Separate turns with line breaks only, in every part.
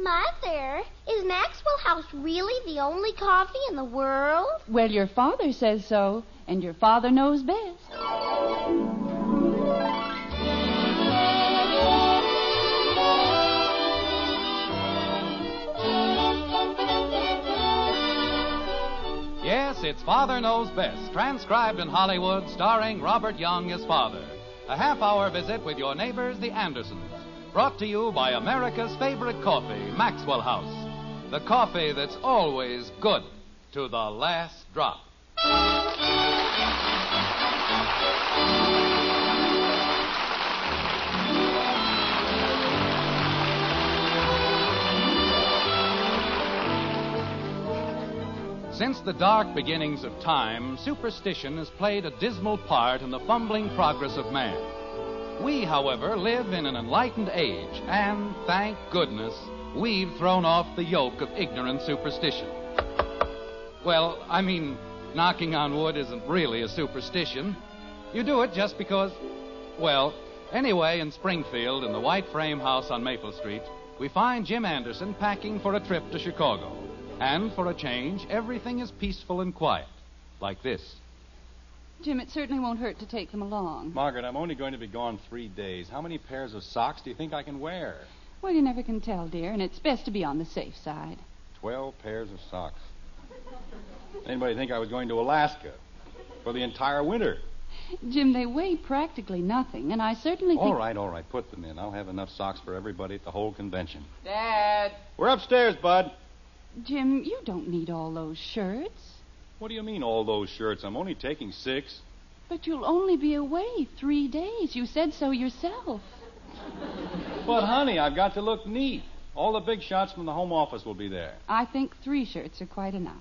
Mother, is Maxwell House really the only coffee in the world?
Well, your father says so, and your father knows best.
Yes, it's Father Knows Best, transcribed in Hollywood, starring Robert Young as father. A half-hour visit with your neighbors, the Andersons. Brought to you by America's favorite coffee, Maxwell House. The coffee that's always good to the last drop. Since the dark beginnings of time, superstition has played a dismal part in the fumbling progress of man. We, however, live in an enlightened age, and, thank goodness, we've thrown off the yoke of ignorant superstition. Well, I mean, knocking on wood isn't really a superstition. You do it just because, well, anyway, in Springfield, in the white frame house on Maple Street, we find Jim Anderson packing for a trip to Chicago. And for a change, everything is peaceful and quiet, like this.
Jim, it certainly won't hurt to take them along.
Margaret, I'm only going to be gone 3 days. How many pairs of socks do you think I can wear?
Well, you never can tell, dear, and it's best to be on the safe side.
12 pairs of socks. Anybody think I was going to Alaska for the entire winter?
Jim, they weigh practically nothing, and I certainly think...
All right. Put them in. I'll have enough socks for everybody at the whole convention.
Dad!
We're upstairs, Bud.
Jim, you don't need all those shirts.
What do you mean, all those shirts? I'm only taking 6.
But you'll only be away 3 days. You said so yourself.
But, honey, I've got to look neat. All the big shots from the home office will be there.
I think 3 shirts are quite enough.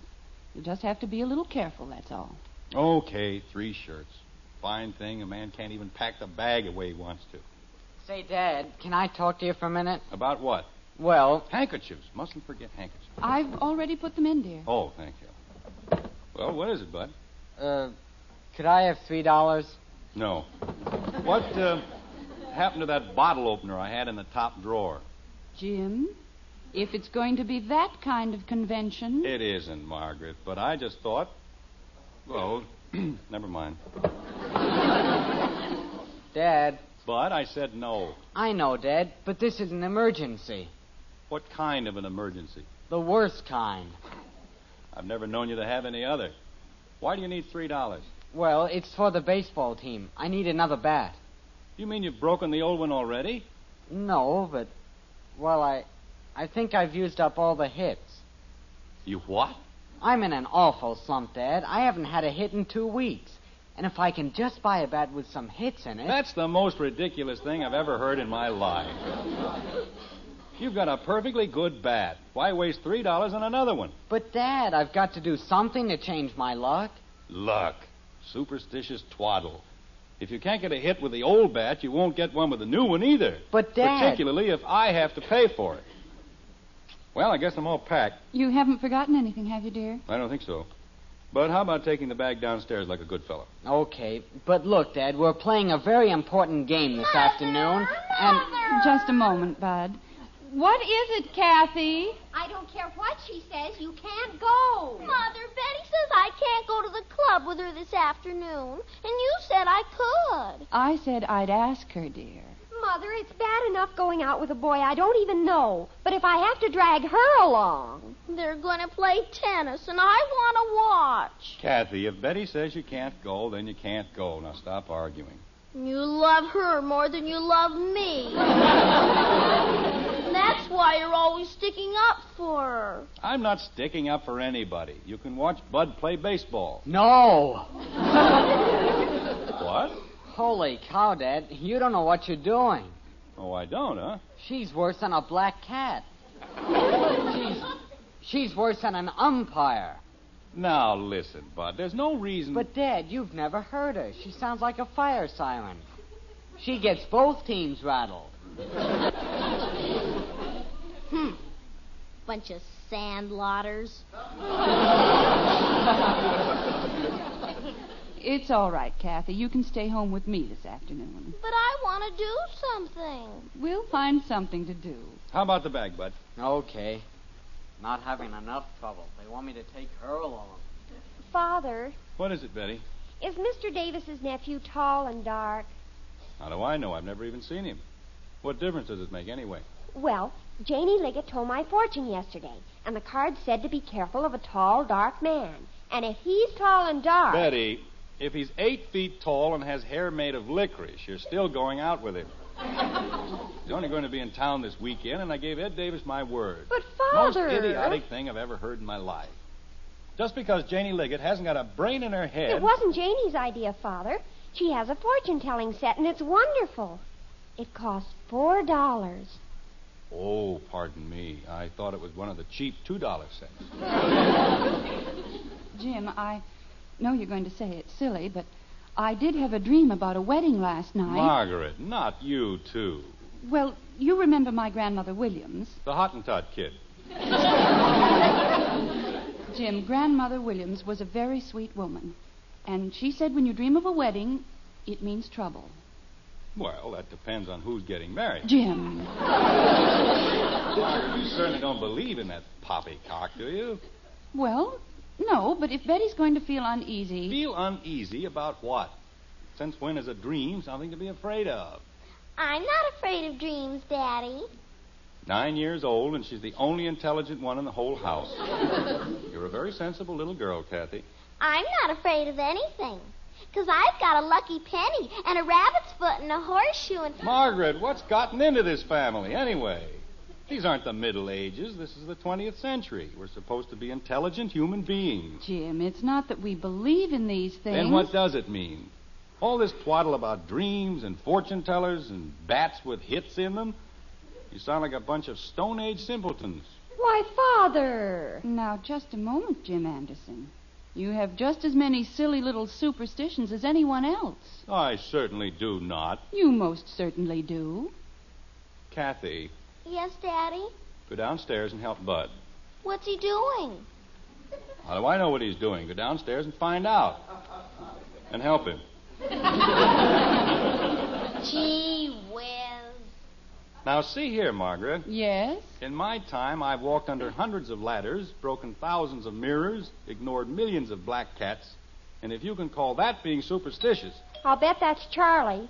You just have to be a little careful, that's all.
Okay, 3 shirts. Fine thing. A man can't even pack the bag the way he wants to.
Say, Dad, can I talk to you for a minute?
About what?
Well...
Handkerchiefs. Mustn't forget handkerchiefs.
I've already put them in, dear.
Oh, thank you. Well, what is it, Bud?
Could I have $3?
No. What happened to that bottle opener I had in the top drawer?
Jim, if it's going to be that kind of convention...
It isn't, Margaret, but I just thought... Well, never mind.
Dad.
Bud, I said no.
I know, Dad, but this is an emergency.
What kind of an emergency?
The worst kind.
I've never known you to have any other. Why do you need $3?
Well, it's for the baseball team. I need another bat.
You mean you've broken the old one already?
No, but... Well, I think I've used up all the hits.
You what?
I'm in an awful slump, Dad. I haven't had a hit in 2 weeks. And if I can just buy a bat with some hits in it...
That's the most ridiculous thing I've ever heard in my life. You've got a perfectly good bat. Why waste $3 on another one?
But, Dad, I've got to do something to change my luck.
Luck. Superstitious twaddle. If you can't get a hit with the old bat, you won't get one with the new one either.
But, Dad...
Particularly if I have to pay for it. Well, I guess I'm all packed.
You haven't forgotten anything, have you, dear?
I don't think so. But how about taking the bag downstairs like a good fellow?
Okay, but look, Dad, we're playing a very important game this afternoon, and...
Just a moment, Bud. What is it, Kathy?
I don't care what she says. You can't go. Mother, Betty says I can't go to the club with her this afternoon. And you said I could.
I said I'd ask her, dear.
Mother, it's bad enough going out with a boy I don't even know. But if I have to drag her along... They're going to play tennis, and I want to watch.
Kathy, if Betty says you can't go, then you can't go. Now stop arguing.
You love her more than you love me. That's why you're always sticking up for her.
I'm not sticking up for anybody. You can watch Bud play baseball.
No!
What?
Holy cow, Dad. You don't know what you're doing.
Oh, I don't, huh?
She's worse than a black cat. She's worse than an umpire.
Now, listen, Bud. There's no reason...
But, Dad, you've never heard her. She sounds like a fire siren. She gets both teams rattled.
Bunch of sandlotters.
It's all right, Kathy. You can stay home with me this afternoon.
But I want to do something.
We'll find something to do.
How about the bag, Bud?
Okay. Not having enough trouble. They want me to take her along.
Father,
What is it, Betty?
is Mr. Davis's nephew tall and dark?
How do I know? I've never even seen him. What difference does it make anyway?
Well, Janie Liggett told my fortune yesterday, and the card said to be careful of a tall, dark man. And if he's tall and dark...
Betty, if he's 8 feet tall and has hair made of licorice, you're still going out with him. He's only going to be in town this weekend, and I gave Ed Davis my word.
But, Father...
Most idiotic thing I've ever heard in my life. Just because Janie Liggett hasn't got a brain in her head...
It wasn't Janie's idea, Father. She has a fortune-telling set, and it's wonderful. It costs $4.
Oh, pardon me. I thought it was one of the cheap $2 sets.
Jim, I know you're going to say it's silly, but I did have a dream about a wedding last night.
Margaret, not you, too.
Well, you remember my grandmother Williams.
The Hottentot kid.
Jim, Grandmother Williams was a very sweet woman. And she said when you dream of a wedding, it means trouble.
Well, that depends on who's getting married.
Jim.
Margaret, you certainly don't believe in that poppycock, do you?
Well, no, but if Betty's going to feel uneasy...
Feel uneasy about what? Since when is a dream something to be afraid of?
I'm not afraid of dreams, Daddy.
9 years old, and she's the only intelligent one in the whole house. You're a very sensible little girl, Kathy.
I'm not afraid of anything. Because I've got a lucky penny and a rabbit's foot and a horseshoe and...
Margaret, what's gotten into this family, anyway? These aren't the Middle Ages. This is the 20th century. We're supposed to be intelligent human beings.
Jim, it's not that we believe in these things.
Then what does it mean? All this twaddle about dreams and fortune tellers and bats with hits in them? You sound like a bunch of Stone Age simpletons.
Why, Father!
Now, just a moment, Jim Anderson. You have just as many silly little superstitions as anyone else.
I certainly do not.
You most certainly do.
Kathy,
Yes, Daddy?
go downstairs and help Bud.
What's he doing?
How do I know what he's doing? Go downstairs and find out. And help him.
Gee whiz.
Now, see here, Margaret.
Yes?
In my time, I've walked under hundreds of ladders, broken thousands of mirrors, ignored millions of black cats. And if you can call that being superstitious...
I'll bet that's Charlie.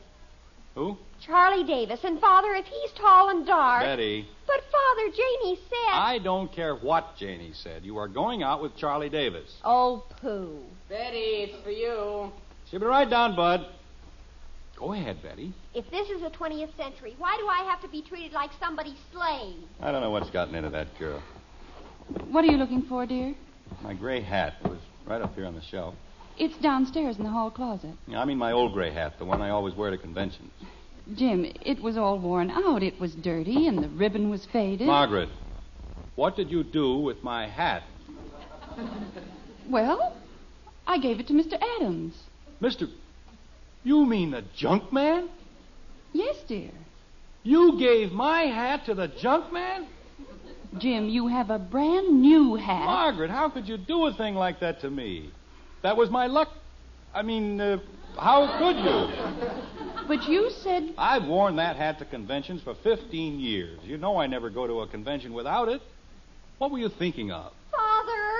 Who?
Charlie Davis. And, Father, if he's tall and dark...
Betty.
But, Father, Janie said...
I don't care what Janie said. You are going out with Charlie Davis.
Oh, pooh.
Betty, it's for you.
Ship it right down, Bud. Go ahead, Betty.
If this is the 20th century, why do I have to be treated like somebody's slave?
I don't know what's gotten into that girl.
What are you looking for, dear?
My gray hat was right up here on the shelf.
It's downstairs in the hall closet.
I mean my old gray hat, the one I always wear to conventions.
Jim, it was all worn out. It was dirty, and the ribbon was faded.
Margaret, what did you do with my hat?
Well, I gave it to Mr. Adams.
Mr. You mean the junk man?
Yes, dear.
You gave my hat to the junk man?
Jim, you have a brand new hat.
Margaret, how could you do a thing like that to me? That was my luck. I mean, how could you?
But you said...
I've worn that hat to conventions for 15 years. You know I never go to a convention without it. What were you thinking of?
Father,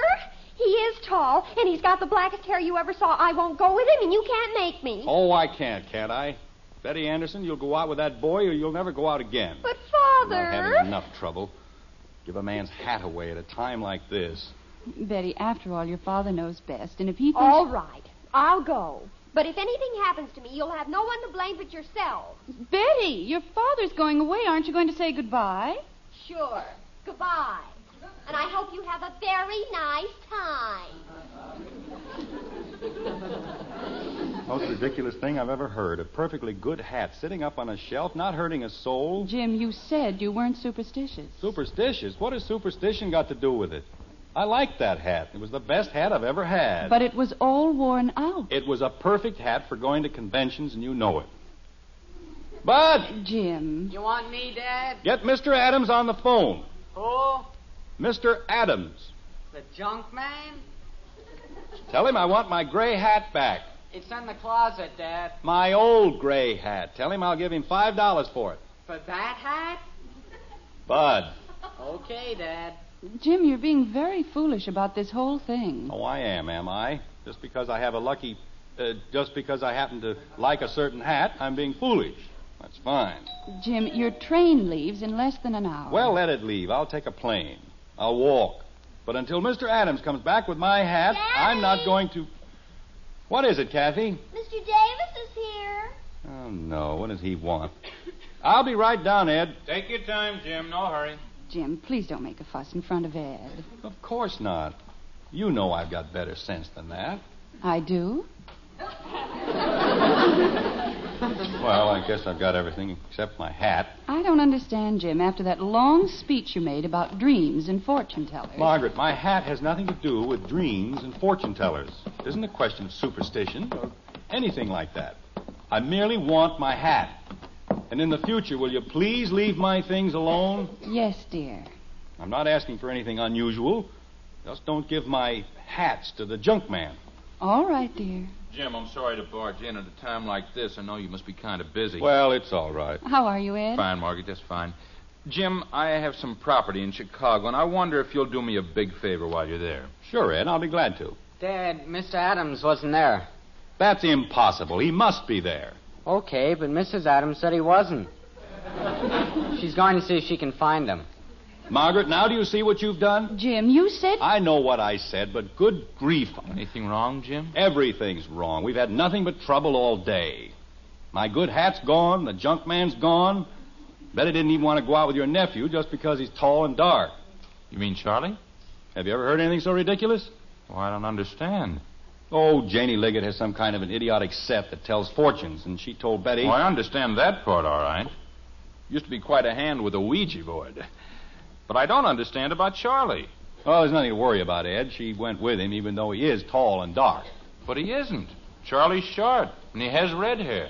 he is tall, and he's got the blackest hair you ever saw. I won't go with him, and you can't make me.
Oh, I can't I? Betty Anderson, you'll go out with that boy, or you'll never go out again.
But,
I'm
Father...
not having enough trouble. Give a man's hat away at a time like this.
Betty, after all, your father knows best, and if he thinks...
All right, I'll go. But if anything happens to me, you'll have no one to blame but yourself.
Betty, your father's going away. Aren't you going to say goodbye?
Sure. Goodbye. And I hope you have a very nice time.
Most ridiculous thing I've ever heard. A perfectly good hat sitting up on a shelf, not hurting a soul.
Jim, you said you weren't superstitious.
Superstitious? What has superstition got to do with it? I liked that hat. It was the best hat I've ever had.
But it was all worn out.
It was a perfect hat for going to conventions, and you know it. Bud!
Jim.
You want me, Dad?
Get Mr. Adams on the phone.
Who?
Mr. Adams.
The junk man?
Tell him I want my gray hat back.
It's in the closet, Dad.
My old gray hat. Tell him I'll give him $5 for it.
For that hat?
Bud.
Okay, Dad.
Jim, you're being very foolish about this whole thing.
Oh, I am I? Just because I happen to like a certain hat, I'm being foolish. That's fine.
Jim, your train leaves in less than an hour.
Well, let it leave. I'll take a plane. I'll walk. But until Mr. Adams comes back with my hat,
Daddy!
I'm not going to... What is it, Kathy?
Mr. Davis is here.
Oh, no. What does he want? I'll be right down, Ed.
Take your time, Jim. No hurry.
Jim, please don't make a fuss in front of Ed.
Of course not. You know I've got better sense than that.
I do?
Well, I guess I've got everything except my hat.
I don't understand, Jim, after that long speech you made about dreams and fortune tellers.
Margaret, my hat has nothing to do with dreams and fortune tellers. It isn't a question of superstition or anything like that. I merely want my hat. And in the future, will you please leave my things alone?
Yes, dear.
I'm not asking for anything unusual. Just don't give my hats to the junk man.
All right, dear.
Jim, I'm sorry to barge in at a time like this. I know you must be kind of busy.
Well, it's all right.
How are you, Ed?
Fine, Margaret, just fine. Jim, I have some property in Chicago, and I wonder if you'll do me a big favor while you're there.
Sure, Ed, I'll be glad to.
Dad, Mr. Adams wasn't there.
That's impossible. He must be there.
Okay, but Mrs. Adams said he wasn't. She's going to see if she can find him.
Margaret, now do you see what you've done?
Jim, you said...
I know what I said, but good grief.
Anything wrong, Jim?
Everything's wrong. We've had nothing but trouble all day. My good hat's gone. The junk man's gone. Bet he didn't even want to go out with your nephew just because he's tall and dark.
You mean Charlie?
Have you ever heard anything so ridiculous?
Oh, I don't understand.
Oh, Janie Liggett has some kind of an idiotic set that tells fortunes, and she told Betty...
Oh, I understand that part, all right. Used to be quite a hand with a Ouija board. But I don't understand about Charlie.
Well, there's nothing to worry about, Ed. She went with him, even though he is tall and dark.
But he isn't. Charlie's short, and he has red hair.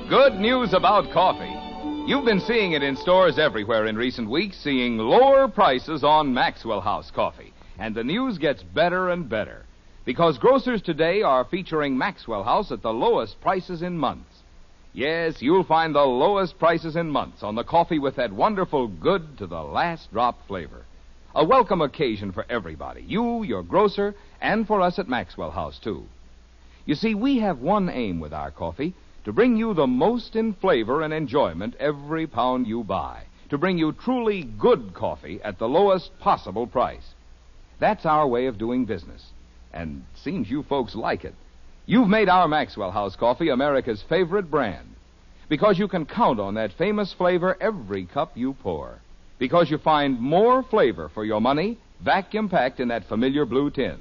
Good news about coffee. You've been seeing it in stores everywhere in recent weeks, seeing lower prices on Maxwell House coffee. And the news gets better and better, because grocers today are featuring Maxwell House at the lowest prices in months. Yes, you'll find the lowest prices in months on the coffee with that wonderful good to the last drop flavor. A welcome occasion for everybody, you, your grocer, and for us at Maxwell House, too. You see, we have one aim with our coffee: to bring you the most in flavor and enjoyment every pound you buy. To bring you truly good coffee at the lowest possible price. That's our way of doing business. And seems you folks like it. You've made our Maxwell House coffee America's favorite brand. Because you can count on that famous flavor every cup you pour. Because you find more flavor for your money, vacuum-packed in that familiar blue tin.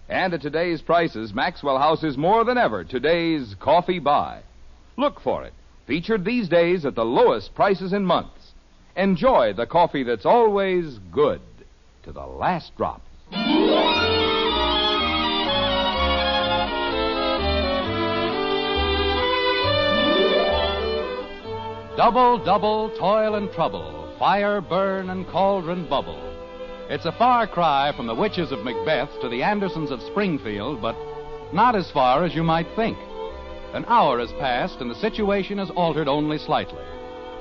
And at today's prices, Maxwell House is more than ever today's coffee buy. Look for it, featured these days at the lowest prices in months. Enjoy the coffee that's always good to the last drop.
Double, double, toil and trouble, fire burn and cauldron bubble. It's a far cry from the witches of Macbeth to the Andersons of Springfield, but not as far as you might think. An hour has passed, and the situation has altered only slightly.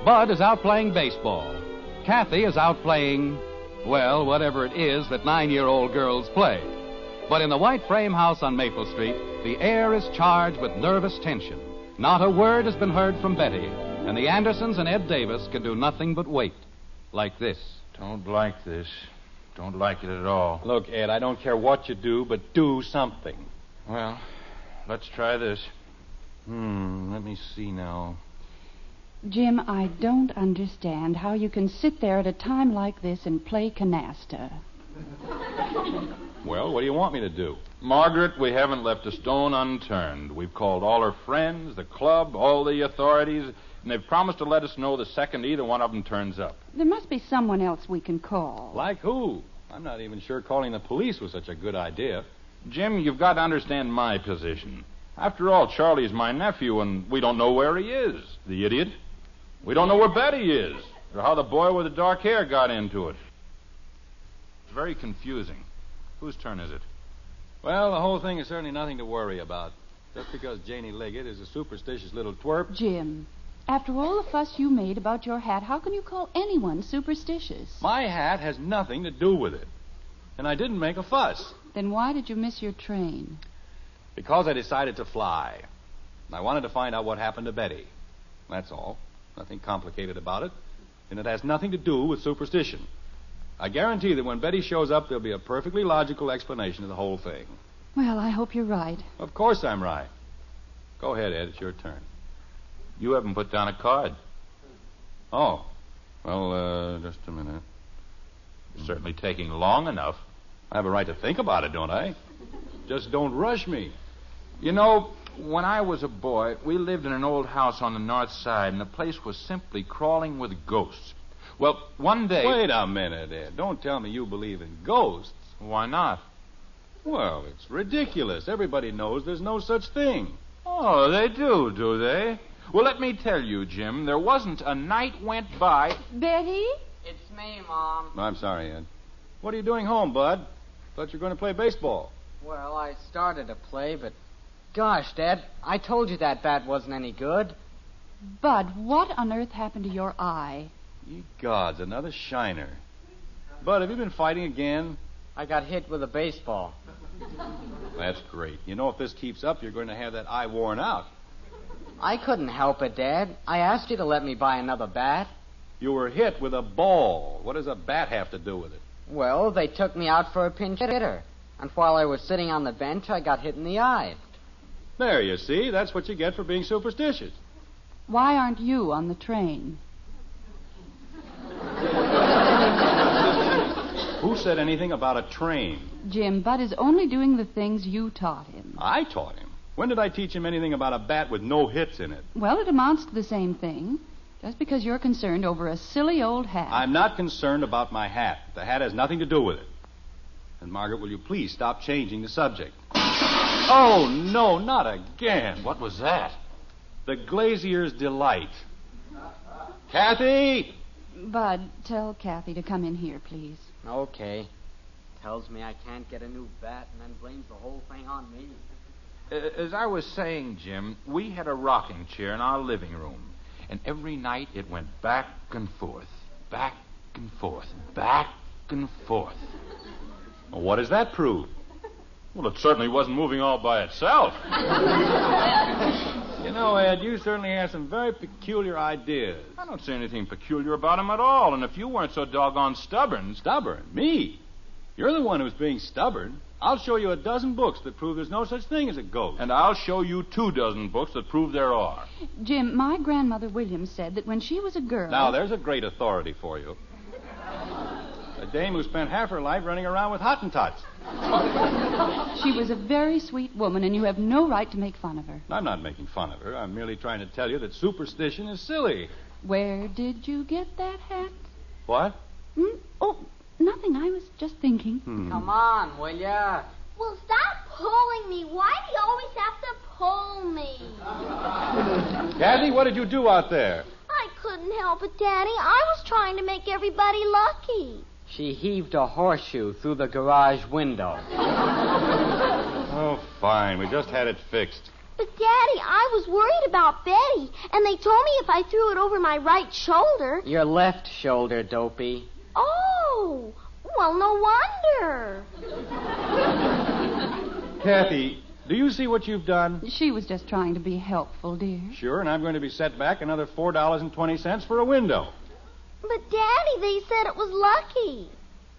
Bud is out playing baseball. Kathy is out playing, well, whatever it is that 9-year-old girls play. But in the white frame house on Maple Street, the air is charged with nervous tension. Not a word has been heard from Betty, and the Andersons and Ed Davis can do nothing but wait. Like this.
Don't like this. Don't like it at all.
Look, Ed, I don't care what you do, but do something.
Well, let's try this.
Let me see now.
Jim, I don't understand how you can sit there at a time like this and play canasta.
Well, what do you want me to do?
Margaret, we haven't left a stone unturned. We've called all her friends, the club, all the authorities, and they've promised to let us know the second either one of them turns up.
There must be someone else we can call.
Like who? I'm not even sure calling the police was such a good idea.
Jim, you've got to understand my position. After all, Charlie's my nephew, and we don't know where he is.
The idiot?
We don't know where Betty is, or how the boy with the dark hair got into it. It's very confusing. Whose turn is it?
Well, the whole thing is certainly nothing to worry about. Just because Janie Liggett is a superstitious little twerp.
Jim, after all the fuss you made about your hat, how can you call anyone superstitious?
My hat has nothing to do with it. And I didn't make a fuss.
Then why did you miss your train?
Because I decided to fly. I wanted to find out what happened to Betty. That's all. Nothing complicated about it. And it has nothing to do with superstition. I guarantee that when Betty shows up, there'll be a perfectly logical explanation of the whole thing.
Well, I hope you're right.
Of course I'm right. Go ahead, Ed. It's your turn.
You haven't put down a card.
Oh. Well, just a minute.
It's certainly taking long enough.
I have a right to think about it, don't I? Just don't rush me.
You know, when I was a boy, we lived in an old house on the north side, and the place was simply crawling with ghosts. Well, one day...
Wait a minute, Ed. Don't tell me you believe in ghosts.
Why not?
Well, it's ridiculous. Everybody knows there's no such thing.
Oh, they do they? Well, let me tell you, Jim, there wasn't a night went by...
Betty?
It's me, Mom.
I'm sorry, Ed. What are you doing home, Bud? Thought you were going to play baseball.
Well, I started to play, but... Gosh, Dad, I told you that bat wasn't any good.
Bud, what on earth happened to your eye?
Ye gods, another shiner. Bud, have you been fighting again?
I got hit with a baseball.
That's great. You know, if this keeps up, you're going to have that eye worn out.
I couldn't help it, Dad. I asked you to let me buy another bat.
You were hit with a ball. What does a bat have to do with it?
Well, they took me out for a pinch hitter. And while I was sitting on the bench, I got hit in the eye.
There, you see. That's what you get for being superstitious.
Why aren't you on the train?
Who said anything about a train?
Jim, Bud is only doing the things you taught him.
I taught him. When did I teach him anything about a bat with no hits in it?
Well, it amounts to the same thing. Just because you're concerned over a silly old hat.
I'm not concerned about my hat. The hat has nothing to do with it. And, Margaret, will you please stop changing the subject? Oh, no, not again.
What was that?
The Glazier's Delight. Kathy!
Bud, tell Kathy to come in here, please.
Okay. Tells me I can't get a new bat and then blames the whole thing on me.
As I was saying, Jim, we had a rocking chair in our living room. And every night it went back and forth, back and forth, back and forth.
Well, what does that prove?
Well, it certainly wasn't moving all by itself.
You know, Ed, you certainly have some very peculiar ideas.
I don't see anything peculiar about him at all. And if you weren't so doggone stubborn...
Stubborn? Me? You're the one who's being stubborn. I'll show you a dozen books that prove there's no such thing as a ghost.
And I'll show you 24 books that prove there are.
Jim, my grandmother Williams said that when she was a girl...
Now, there's a great authority for you. A dame who spent half her life running around with Hottentots.
She was a very sweet woman, and you have no right to make fun of her.
I'm not making fun of her. I'm merely trying to tell you that superstition is silly.
Where did you get that hat?
What?
Oh, nothing. I was just thinking.
Come on, will ya?
Well, stop pulling me. Why do you always have to pull me?
Kathy, what did you do out there?
I couldn't help it, Daddy. I was trying to make everybody lucky.
She heaved a horseshoe through the garage window.
Oh, fine. We just had it fixed.
But, Daddy, I was worried about Betty, and they told me if I threw it over my right shoulder...
Your left shoulder, Dopey.
Oh, well, no wonder.
Kathy, do you see what you've done?
She was just trying to be helpful, dear.
Sure, and I'm going to be set back another $4.20 for a window.
But, Daddy, they said it was lucky.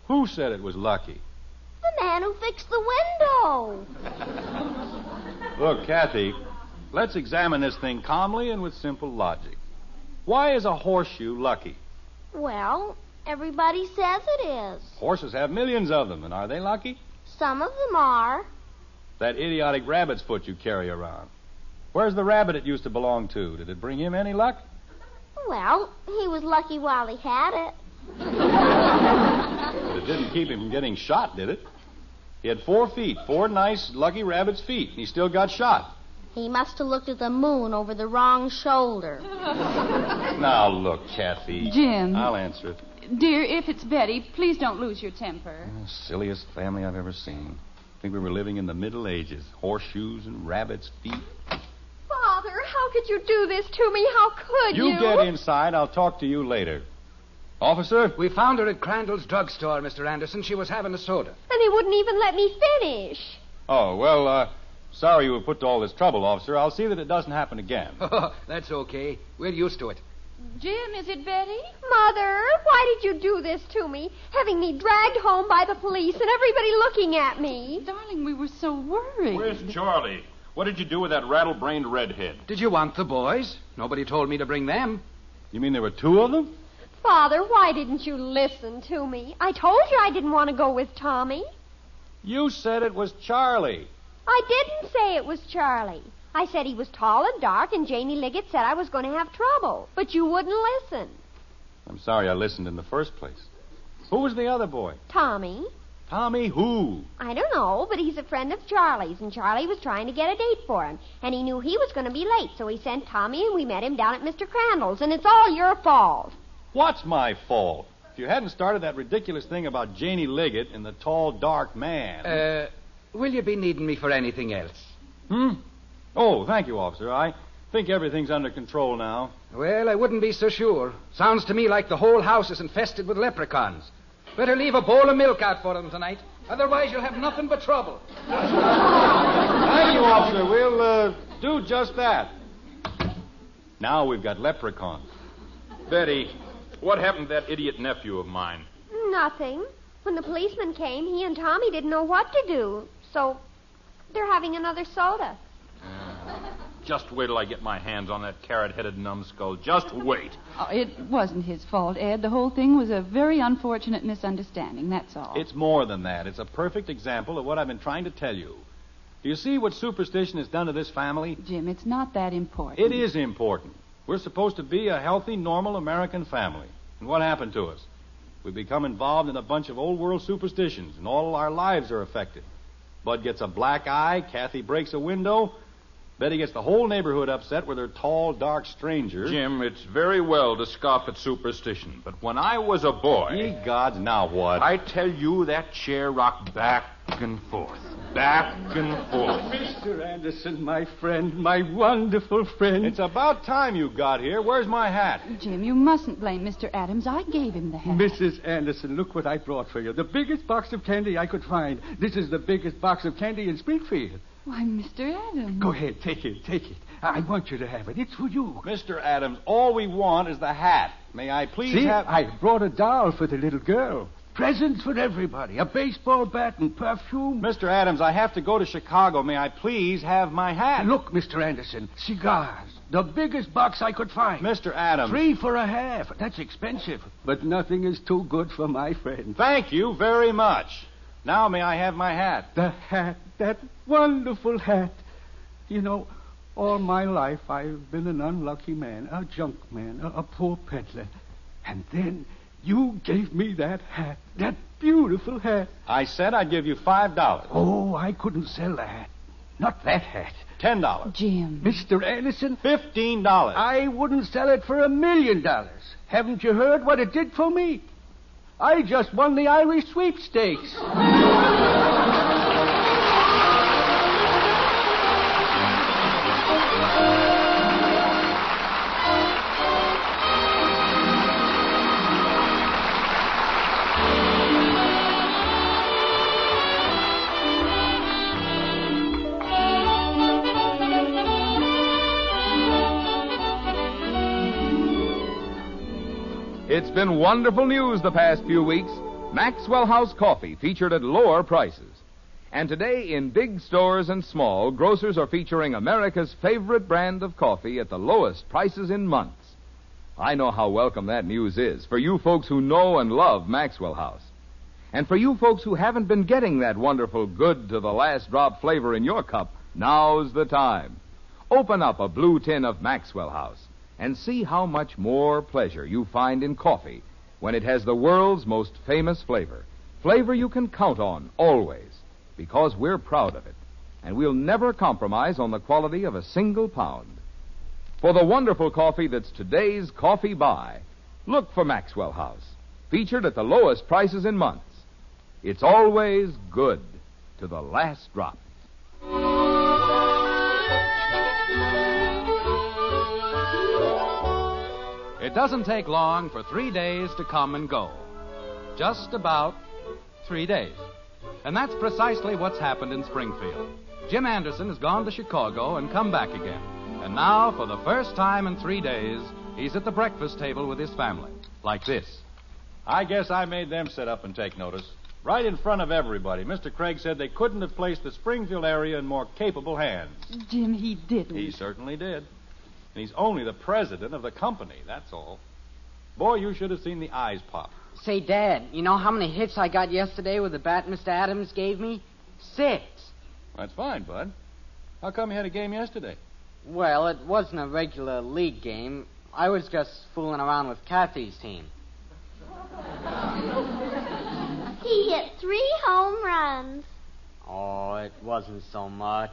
Who said it was lucky?
The man who fixed the window.
Look, Kathy, let's examine this thing calmly and with simple logic. Why is a horseshoe lucky?
Well, everybody says it is.
Horses have millions of them, and are they lucky?
Some of them are.
That idiotic rabbit's foot you carry around. Where's the rabbit it used to belong to? Did it bring him any luck?
Well, he was lucky while he had it.
But it didn't keep him from getting shot, did it? He had 4 feet, 4 nice, lucky rabbit's feet, and he still got shot.
He must have looked at the moon over the wrong shoulder.
Now, look, Kathy.
Jim.
I'll answer it.
Dear, if it's Betty, please don't lose your temper.
Silliest family I've ever seen. I think we were living in the Middle Ages. Horseshoes and rabbits' feet.
Father, how could you do this to me? How could you?
You get inside. I'll talk to you later. Officer?
We found her at Crandall's drugstore, Mr. Anderson. She was having a soda.
And he wouldn't even let me finish.
Oh, well, sorry you were put to all this trouble, officer. I'll see that it doesn't happen again.
That's okay. We're used to it.
Jim, is it Betty?
Mother, why did you do this to me? Having me dragged home by the police and everybody looking at me.
Darling, we were so worried.
Where's Charlie? What did you do with that rattle-brained redhead?
Did you want the boys? Nobody told me to bring them.
You mean there were 2 of them?
Father, why didn't you listen to me? I told you I didn't want to go with Tommy.
You said it was Charlie.
I didn't say it was Charlie. I said he was tall and dark, and Janie Liggett said I was going to have trouble. But you wouldn't listen.
I'm sorry I listened in the first place. Who was the other boy?
Tommy?
Tommy who?
I don't know, but he's a friend of Charlie's, and Charlie was trying to get a date for him. And he knew he was going to be late, so he sent Tommy, and we met him down at Mr. Crandall's, and it's all your fault.
What's my fault? If you hadn't started that ridiculous thing about Janie Liggett and the tall, dark man...
Will you be needing me for anything else?
Oh, thank you, officer. I think everything's under control now.
Well, I wouldn't be so sure. Sounds to me like the whole house is infested with leprechauns. Better leave a bowl of milk out for them tonight. Otherwise, you'll have nothing but trouble.
Thank you, officer. We'll do just that. Now we've got leprechauns.
Betty, what happened to that idiot nephew of mine?
Nothing. When the policeman came, he and Tommy didn't know what to do. So they're having another soda.
Just wait till I get my hands on that carrot-headed numbskull. Just wait.
Oh, it wasn't his fault, Ed. The whole thing was a very unfortunate misunderstanding, that's all.
It's more than that. It's a perfect example of what I've been trying to tell you. Do you see what superstition has done to this family?
Jim, it's not that important.
It is important. We're supposed to be a healthy, normal American family. And what happened to us? We become involved in a bunch of old-world superstitions, and all our lives are affected. Bud gets a black eye, Kathy breaks a window, Betty gets the whole neighborhood upset with her tall, dark stranger.
Jim, it's very well to scoff at superstition, but when I was a boy...
Ye gods, now what?
I tell you, that chair rocked back and forth. Back and forth.
Mr. Anderson, my friend, my wonderful friend.
It's about time you got here. Where's my hat?
Jim, you mustn't blame Mr. Adams. I gave him the hat.
Mrs. Anderson, look what I brought for you. The biggest box of candy I could find. This is the biggest box of candy in Springfield.
Why, Mr. Adams.
Go ahead, take it. I want you to have it. It's for you.
Mr. Adams, all we want is the hat. May I please
See,
have...
I brought a doll for the little girl. Presents for everybody. A baseball bat and perfume.
Mr. Adams, I have to go to Chicago. May I please have my hat?
Look, Mr. Anderson, cigars. The biggest box I could find.
Mr. Adams.
3 for a half. That's expensive. But nothing is too good for my friend.
Thank you very much. Now may I have my hat?
The hat. That wonderful hat. You know, all my life I've been an unlucky man, a junk man, a poor peddler. And then you gave me that hat, that beautiful hat.
I said I'd give you $5.
Oh, I couldn't sell the hat. Not that hat.
$10.
Jim.
Mr. Anderson?
$15.
I wouldn't sell it for $1 million. Haven't you heard what it did for me? I just won the Irish sweepstakes.
It's been wonderful news the past few weeks. Maxwell House Coffee featured at lower prices. And today, in big stores and small, grocers are featuring America's favorite brand of coffee at the lowest prices in months. I know how welcome that news is for you folks who know and love Maxwell House. And for you folks who haven't been getting that wonderful good to the last drop flavor in your cup, now's the time. Open up a blue tin of Maxwell House and see how much more pleasure you find in coffee when it has the world's most famous flavor. Flavor you can count on always, because we're proud of it. And we'll never compromise on the quality of a single pound. For the wonderful coffee that's today's coffee buy, look for Maxwell House, featured at the lowest prices in months. It's always good to the last drop.
It doesn't take long for 3 days to come and go. Just about 3 days. And that's precisely what's happened in Springfield. Jim Anderson has gone to Chicago and come back again. And now, for the first time in 3 days, he's at the breakfast table with his family. Like this.
I guess I made them sit up and take notice. Right in front of everybody. Mr. Craig said they couldn't have placed the Springfield area in more capable hands.
Jim, he didn't.
He certainly did. And he's only the president of the company, that's all. Boy, you should have seen the eyes pop.
Say, Dad, you know how many hits I got yesterday with the bat Mr. Adams gave me? 6.
That's fine, Bud. How come you had a game yesterday?
Well, it wasn't a regular league game. I was just fooling around with Kathy's team.
He hit 3 home runs.
Oh, it wasn't so much.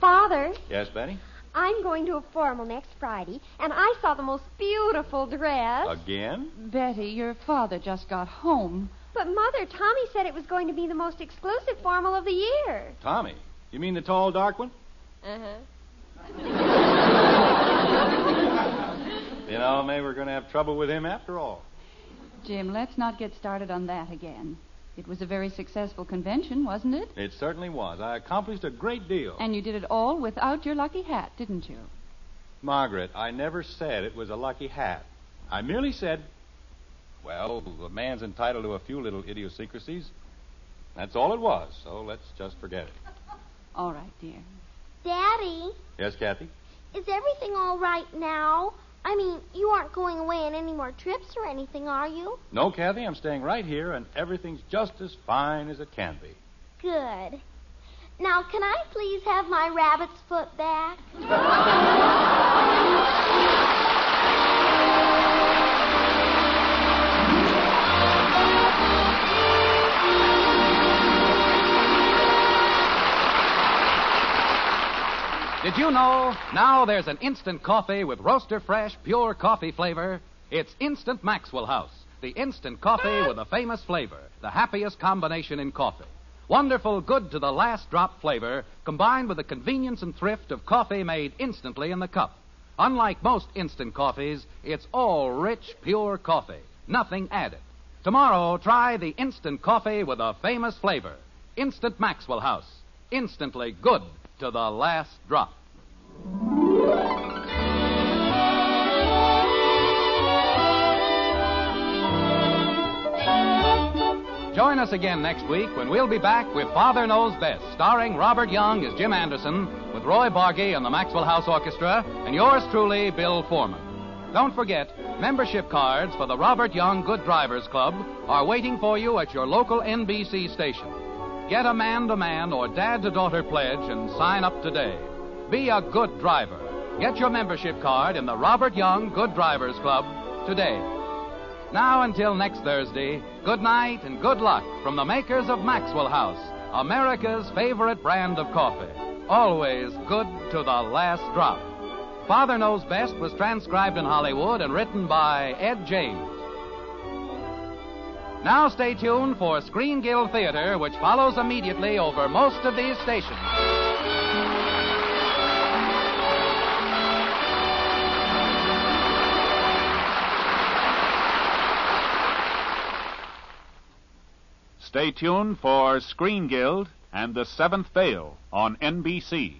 Father?
Yes, Benny?
I'm going to a formal next Friday, and I saw the most beautiful dress.
Again?
Betty, your father just got home.
But, Mother, Tommy said it was going to be the most exclusive formal of the year.
Tommy? You mean the tall, dark one?
Uh-huh.
You know, maybe we're going to have trouble with him after all.
Jim, let's not get started on that again. It was a very successful convention, wasn't it?
It certainly was. I accomplished a great deal.
And you did it all without your lucky hat, didn't you?
Margaret, I never said it was a lucky hat. I merely said, well, the man's entitled to a few little idiosyncrasies. That's all it was, so let's just forget it.
All right, dear.
Daddy?
Yes, Kathy?
Is everything all right now? I mean, you aren't going away on any more trips or anything, are you?
No, Kathy, I'm staying right here, and everything's just as fine as it can be.
Good. Now, can I please have my rabbit's foot back?
Did you know now there's an instant coffee with roaster fresh, pure coffee flavor? It's Instant Maxwell House, the instant coffee with a famous flavor, the happiest combination in coffee. Wonderful, good to the last drop flavor combined with the convenience and thrift of coffee made instantly in the cup. Unlike most instant coffees, it's all rich, pure coffee, nothing added. Tomorrow, try the instant coffee with a famous flavor. Instant Maxwell House, instantly good to the last drop. Join us again next week when we'll be back with Father Knows Best, starring Robert Young as Jim Anderson, with Roy Bargy and the Maxwell House Orchestra, and yours truly, Bill Foreman. Don't forget, membership cards for the Robert Young Good Drivers Club are waiting for you at your local NBC station. Get a man-to-man or dad-to-daughter pledge and sign up today. Be a good driver. Get your membership card in the Robert Young Good Drivers Club today. Now, until next Thursday, good night and good luck from the makers of Maxwell House, America's favorite brand of coffee. Always good to the last drop. Father Knows Best was transcribed in Hollywood and written by Ed James. Now stay tuned for Screen Guild Theater, which follows immediately over most of these stations.
Stay tuned for Screen Guild and The Seventh Veil on NBC.